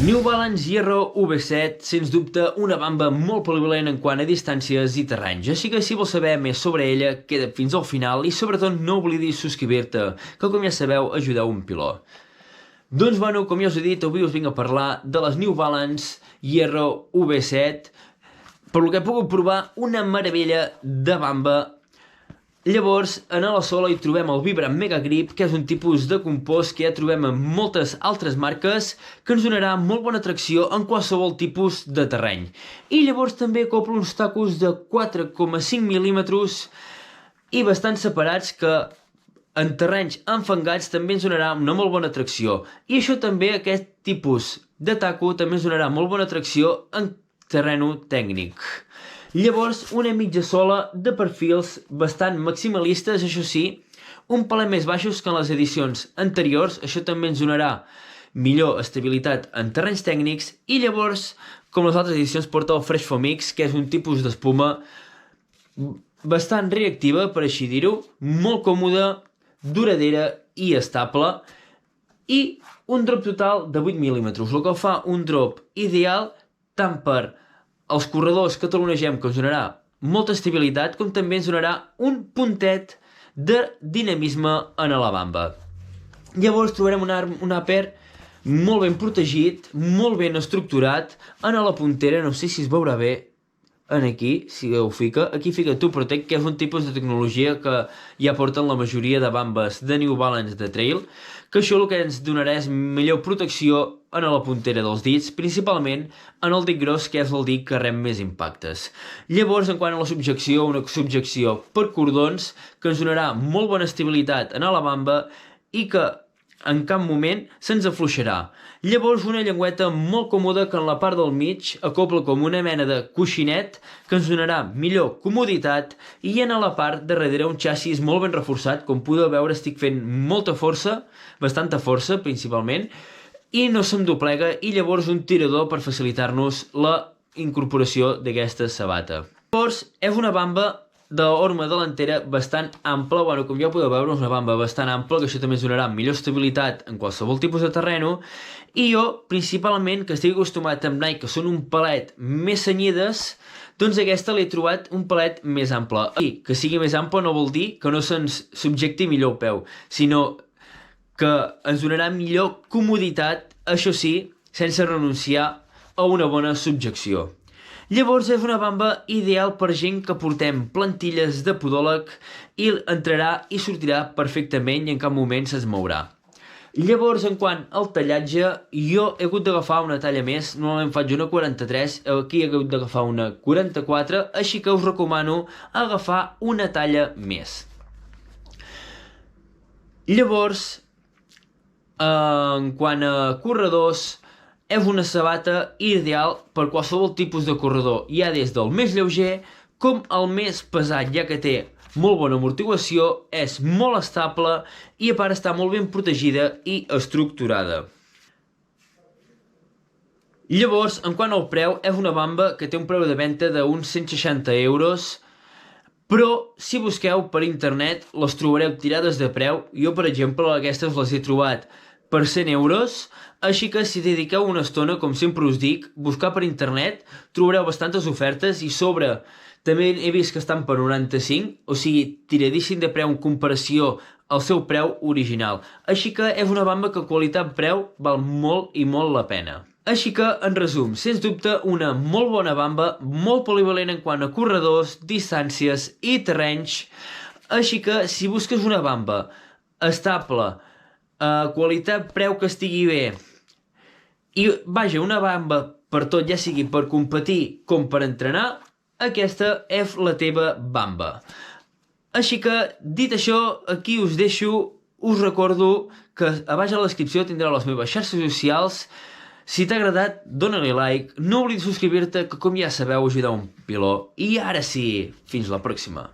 New Balance Hierro V7, sens dubte una bamba molt polivalent en quant a distàncies i terrenys, així que si vols saber més sobre ella, queda't fins al final i sobretot no oblidis subscriure-te, que com ja sabeu ajuda un piló. Doncs bueno, com ja us he dit, avui us vinc a parlar de les New Balance Hierro V7, per lo que he pogut provar una meravella de bamba. Llavors, en la sola hi trobem el Vibrant Mega Grip, que és un tipus de compost que ja trobem en moltes altres marques, que ens donarà molt bona tracció en qualsevol tipus de terreny. I llavors també acoplo uns tacos de 4,5 mil·límetres i bastant separats que en terrenys enfangats també ens donarà una molt bona tracció. I això també, aquest tipus de taco, també ens donarà molt bona tracció en terreno tècnic. Llavors, una mitja sola de perfils bastant maximalistes, això sí, un palet més baixos que en les edicions anteriors, això també ens donarà millor estabilitat en terrenys tècnics, i llavors, com les altres edicions, porta el Fresh Foam X, que és un tipus d'espuma bastant reactiva, per així dir-ho, molt còmoda, duradera i estable, i un drop total de 8 mil·límetres, el que fa un drop ideal tant per els corredors que talonegem, que ens donarà molta estabilitat, com també ens donarà un puntet de dinamisme en la bamba. Llavors trobarem un àper molt ben protegit, molt ben estructurat en la puntera, no sé si es veurà bé aquí, si ho fica, aquí fica To Protect, que és un tipus de tecnologia que ja porten la majoria de bambes de New Balance de trail, que això el que ens donarà és millor protecció en la puntera dels dits, principalment en el dit gros, que és el dit que rep més impactes. Llavors, en quant a la subjecció, una subjecció per cordons, que ens donarà molt bona estabilitat en la bamba i que en cap moment se'ns afluixarà. Llavors, una llengüeta molt còmoda que en la part del mig acopla com una mena de coixinet que ens donarà millor comoditat, i en la part de darrere un xassis molt ben reforçat. Com podeu veure, estic fent molta força, bastanta força principalment, i no se'm doblega, i llavors un tirador per facilitar-nos la incorporació d'aquesta sabata. Llavors, és una bamba de horma delantera bastant ampla, bueno, com ja podeu veure, és una bamba bastant ampla, que això també ens donarà millor estabilitat en qualsevol tipus de terreno, i jo, principalment, que estic acostumat amb Nike, que són un palet més senyides, doncs aquesta l'he trobat un palet més ample. I que sigui més ample no vol dir que no se'ns subjecti millor el peu, sinó que ens donarà millor comoditat, això sí, sense renunciar a una bona subjecció. Llavors és una bamba ideal per gent que portem plantilles de podòleg, i entrarà i sortirà perfectament i en cap moment se's mourà. Llavors, en quant al tallatge, jo he hagut d'agafar una talla més, normalment faig una 43, aquí he hagut d'agafar una 44, així que us recomano agafar una talla més. Llavors, en quant a corredors, és una sabata ideal per qualsevol tipus de corredor, ja des del més lleuger com el més pesat, ja que té molt bona amortiguació, és molt estable i a part està molt ben protegida i estructurada. Llavors, en quant al preu, és una bamba que té un preu de venda d'uns 160 euros, però si busqueu per internet les trobareu tirades de preu. Jo, per exemple, aquestes les he trobat per 100 euros, així que si dediqueu una estona, com sempre us dic, buscar per internet, trobareu bastantes ofertes, i també he vist que estan per 95, o sigui, tiradíssim de preu en comparació al seu preu original. Així que és una bamba que qualitat-preu val molt i molt la pena. Així que, en resum, sens dubte, una molt bona bamba, molt polivalent en quant a corredors, distàncies i terrenys. Així que, si busques una bamba estable, qualitat-preu que estigui bé, i vaja, una bamba per tot, ja sigui per competir com per entrenar, aquesta és la teva bamba. Així que, dit això, aquí us deixo, us recordo que a baix a la descripció tindreu les meves xarxes socials. Si t'ha agradat, dona-li like, no oblidis subscriure-te, que com ja sabeu ajuda un piló. I ara sí, fins la pròxima.